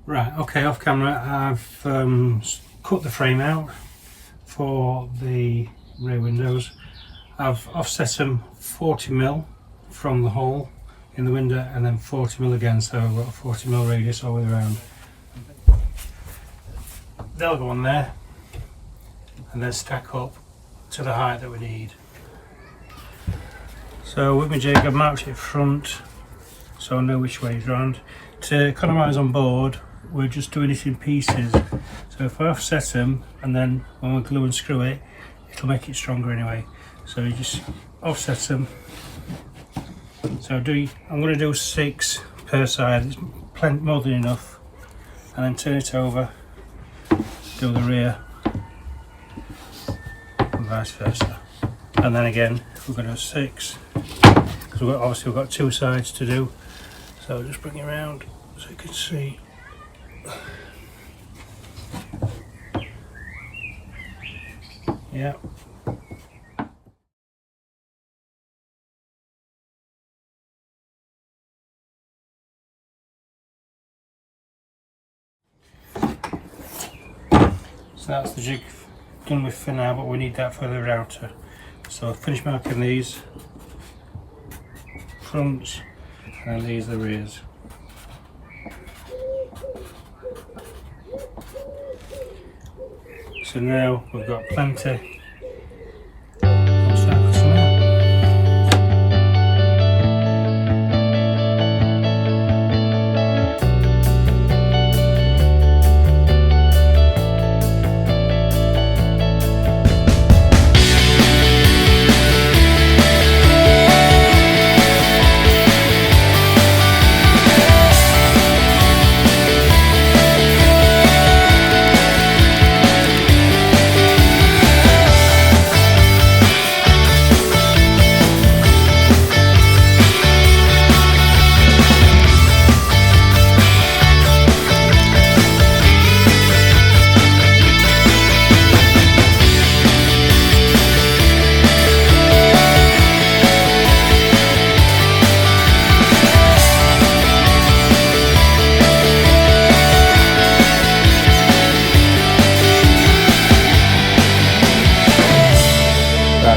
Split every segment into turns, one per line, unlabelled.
Right, okay, off camera I've cut the frame out for the rear windows. I've offset them 40mm from the hole in the window and then 40mm again, so I've got a 40mm radius all the way around. They'll go on there and then stack up to the height that we need. So with my jig I've marked it front so I know which way it's round. To economise on board, we're just doing it in pieces. So if I offset them and then when we glue and screw it, it'll make it stronger anyway. So you just offset them. So I'm going to do 6 per side, it's plenty more than enough. And then turn it over, do the rear, and vice versa. And then again, we're going to do 6, because obviously we've got 2 sides to do. So I'll just bring it around so you can see. Yeah. So that's the jig done with for now, but we need that for the router. So I'll finish marking these fronts and these the rears. So now we've got plenty.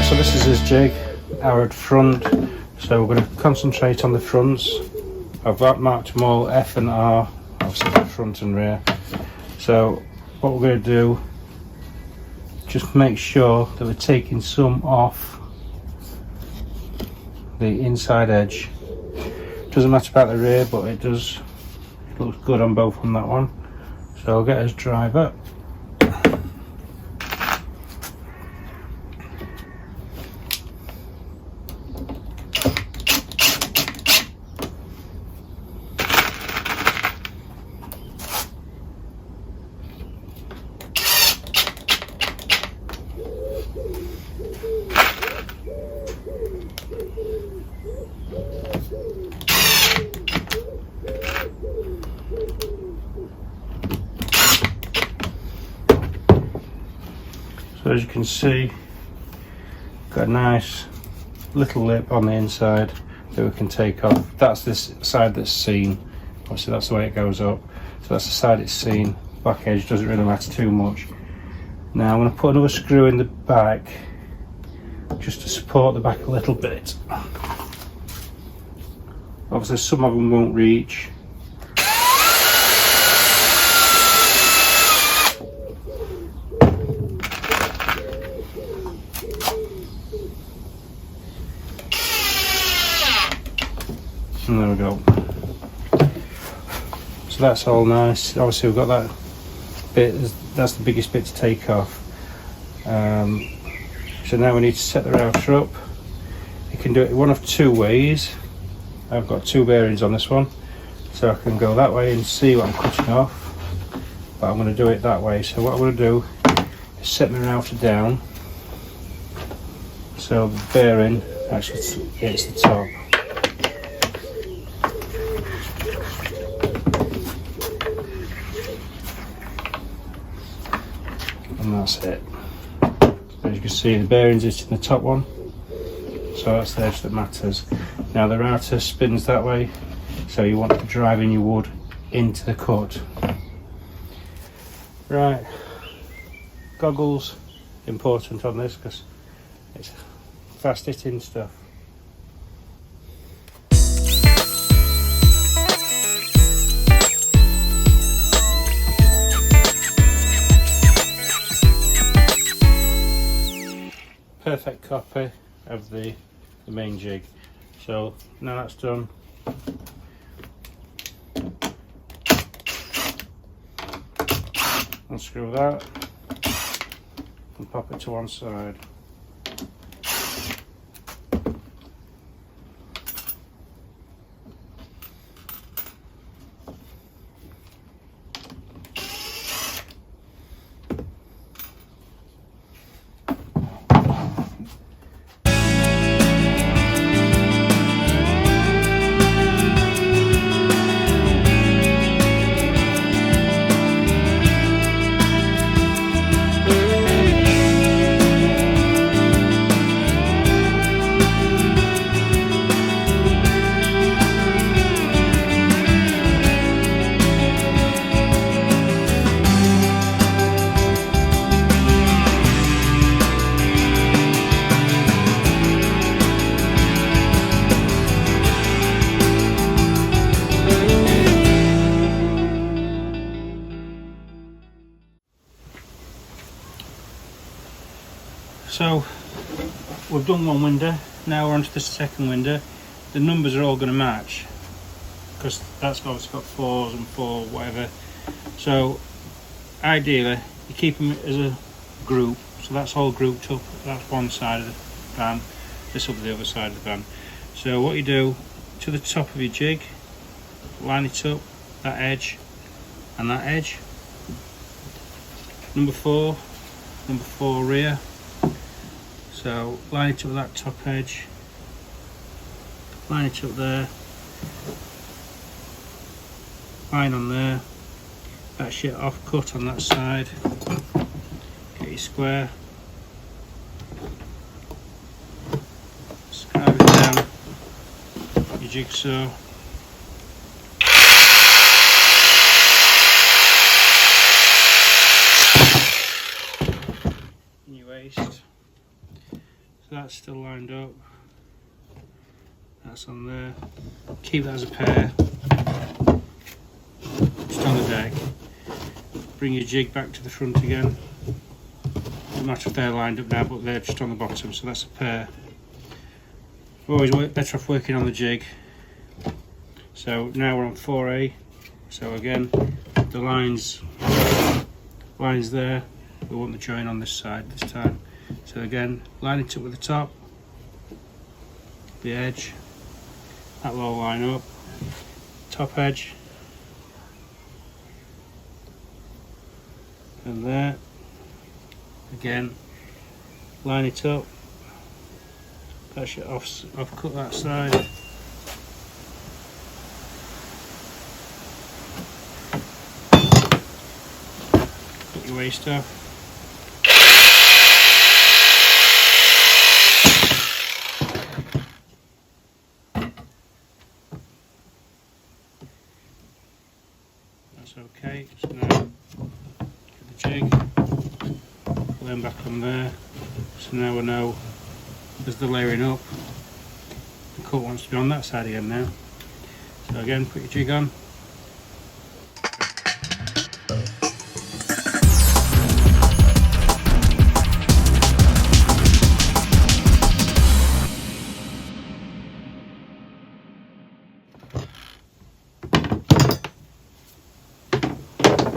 So this is his jig, our front, so we're going to concentrate on the fronts. I've marked them all F and R, obviously the front and rear. So what we're going to do, just make sure that we're taking some off the inside edge. Doesn't matter about the rear, but it looks good on both on that one. So I'll get his driver. So as you can see, got a nice little lip on the inside that we can take off. That's this side that's seen. Obviously that's the way it goes up. So that's the side it's seen. Back edge doesn't really matter too much. Now I'm going to put another screw in the back just to support the back a little bit. Obviously some of them won't reach. And there we go. So that's all nice. Obviously we've got that bit, that's the biggest bit to take off. So now we need to set the router up. You can do it one of 2 ways. I've got 2 bearings on this one, so I can go that way and see what I'm cutting off, but I'm going to do it that way. So what I'm going to do is set my router down so the bearing actually hits the top. And that's it. As you can see, the bearings is in the top one, so that's the edge that matters. Now the router spins that way, so you want to drive in your wood into the cut. Right, goggles important on this because it's fast hitting stuff. Perfect copy of the main jig. So now that's done, unscrew that and pop it to one side. So we've done one window, now we're on to the second window. The numbers are all going to match because that's obviously got 4s and 4 whatever. So ideally you keep them as a group, so that's all grouped up. That's one side of the van, this will be the other side of the van. So what you do, to the top of your jig, line it up, that edge and that edge. Number 4 rear. So line it up with that top edge, line it up there, line on there, that's your off cut on that side, get your square, scribe it down, your jigsaw, and your waist. So that's still lined up, that's on there, keep that as a pair, just on the deck, bring your jig back to the front again, doesn't matter if they're lined up now but they're just on the bottom, so that's a pair. Always better off working on the jig. So now we're on 4A, so again the lines there, we want the join on this side this time. So again, line it up with the top, the edge, that will all line up, top edge, and there, again, line it up, that's your off cut that side, put your waist off. Okay, so now get the jig, pull them back on there. So now we know there's the layering up. The cut wants to be on that side again now. So again, put your jig on.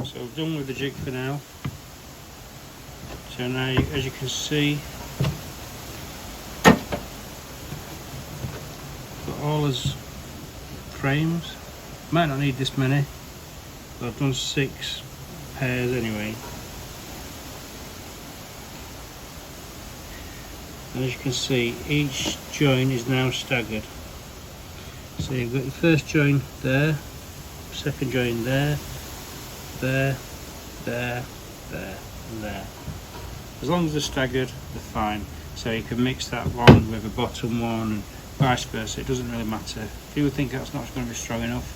So we've done with the jig for now. So now, as you can see, got all his frames. Might not need this many, but I've done 6 pairs anyway. And as you can see, each join is now staggered. So you've got your first join there, second join there, there, there, there, and there. As long as they're staggered, they're fine. So you can mix that one with a bottom one and vice versa, it doesn't really matter. If you think that's not going to be strong enough,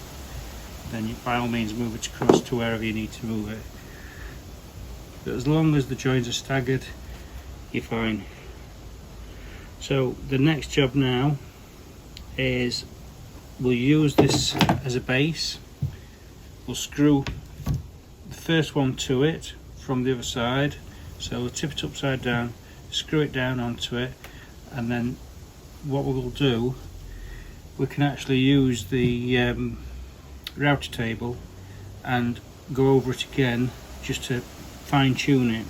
then you, by all means move it across to wherever you need to move it. But as long as the joints are staggered, you're fine. So the next job now is we'll use this as a base. We'll screw the first one to it from the other side. So we'll tip it upside down, screw it down onto it, and then what we'll do, we can actually use the router table and go over it again just to fine tune it.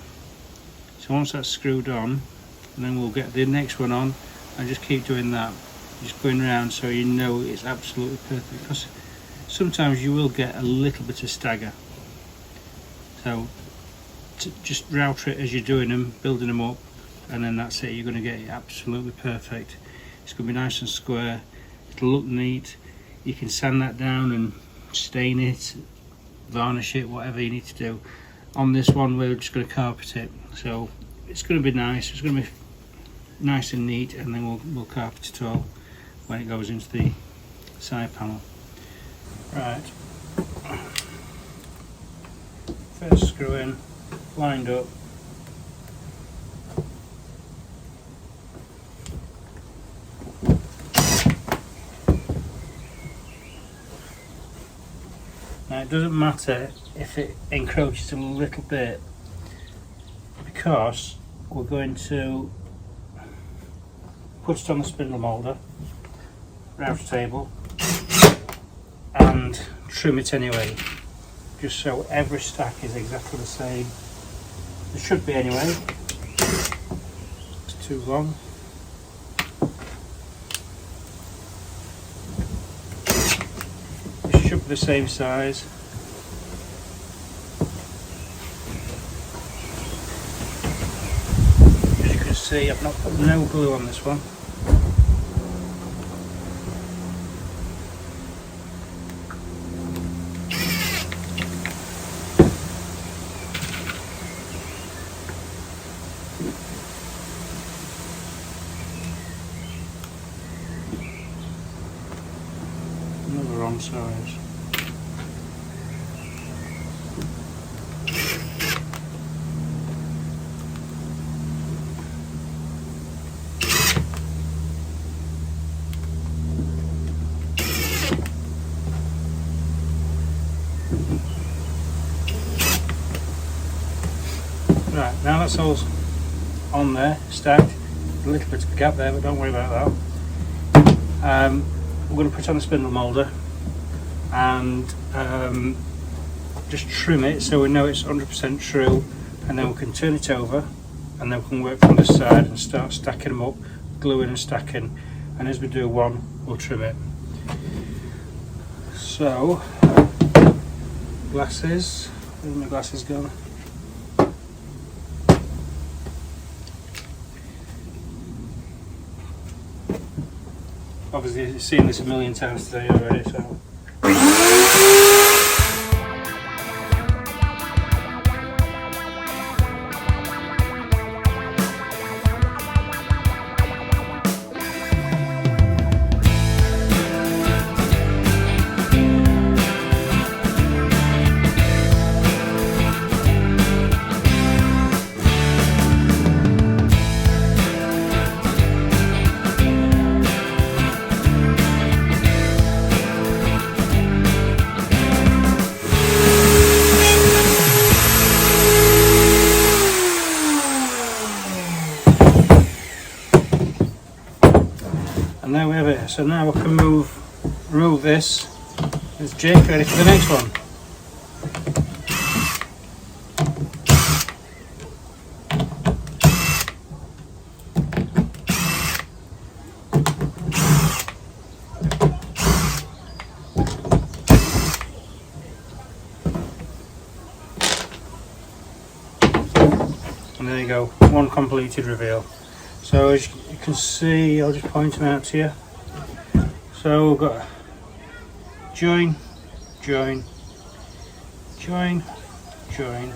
So once that's screwed on, and then we'll get the next one on and just keep doing that, just going around so you know it's absolutely perfect, because sometimes you will get a little bit of stagger. So just router it as you're doing them, building them up, and then that's it. You're going to get it absolutely perfect. It's going to be nice and square, it'll look neat. You can sand that down and stain it, varnish it, whatever you need to do. On this one we're just going to carpet it, so it's going to be nice. It's going to be nice and neat, and then we'll carpet it all when it goes into the side panel. Right, first screw in, lined up. Now it doesn't matter if it encroaches a little bit, because we're going to put it on the spindle moulder, router table, and trim it anyway, just so every stack is exactly the same. It should be anyway. It's too long. It should be the same size. As you can see, I've not put no glue on this one. Another wrong size. Right, now that's all on there, stacked. A little bit of a gap there, but don't worry about that. We're going to put on the spindle moulder and just trim it so we know it's 100% true, and then we can turn it over, and then we can work from this side and start stacking them up, gluing and stacking, and as we do one we'll trim it. So, glasses, where's my glasses gone? Obviously you've seen this a million times today already, so. And there we have it. So now we can remove this. There's Jake ready for the next one. And there you go, one completed reveal. So as you can see, I'll just point them out to you. So we've got join, join, join, join,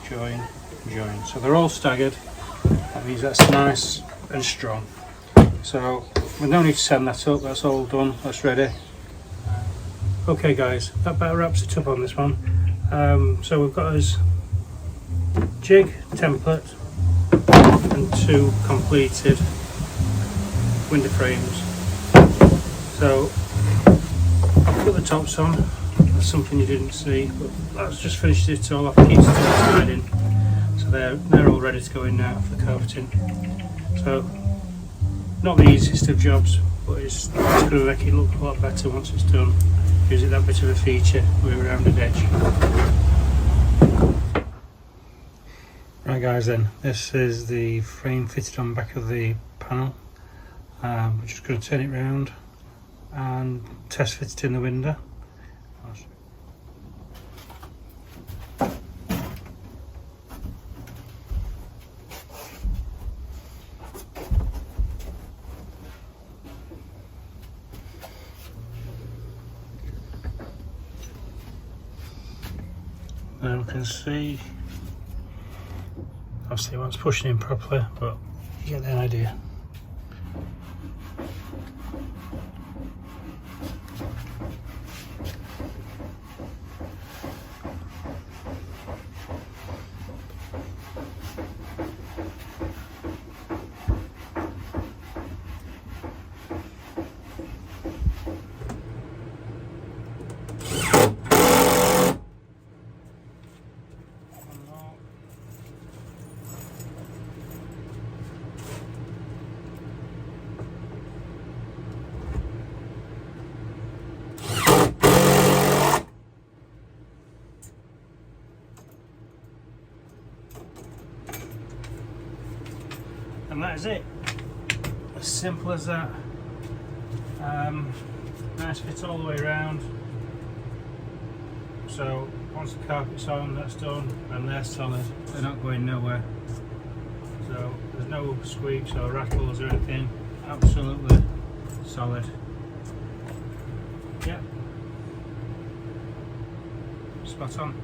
join, join. So they're all staggered. That means that's nice and strong. So we don't need to sand that up, that's all done, that's ready. Okay guys, that about wraps it up on this one. So we've got us jig template and 2 completed window frames. So I'll put the tops on. That's something you didn't see, but that's just finished it all off, keeps it all tied in. So they're all ready to go in now for the carpeting. So not the easiest of jobs, but it's going to make it look a lot better once it's done. Gives it that bit of a feature with a rounded edge. Right guys, then this is the frame fitted on the back of the panel. We're just going to turn it round and test fit it in the window. Now we can see, obviously one's pushing in properly, but you get the idea. And that is it. As simple as that. Nice fit all the way around. So once the carpet's on, that's done, and they're solid. They're not going nowhere. So there's no squeaks or rattles or anything. Absolutely solid. Yeah. Spot on.